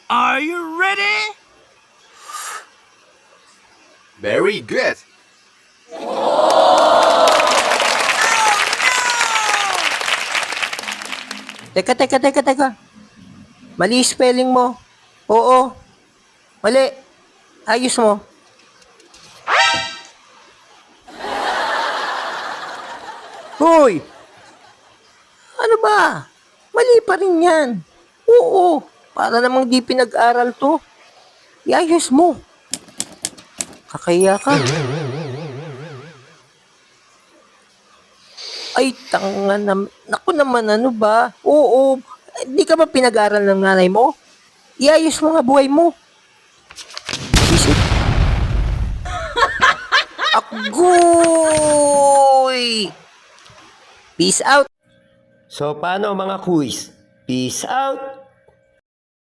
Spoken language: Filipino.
Are you ready? Very good. Teka. Mali spelling mo. Oo. Mali. Ayos mo. Hoy! Ano ba? Mali pa rin yan. Oo. Para namang di pinag-aral to. Iayos mo. Kakaya ka. Ay, tanga naman. Naku naman, ano ba? Oo. Di ka ba pinag-aral ng nanay mo? Iayos mo nga buhay mo. Isip. Agoy! Peace out. So paano mga quiz? Peace out!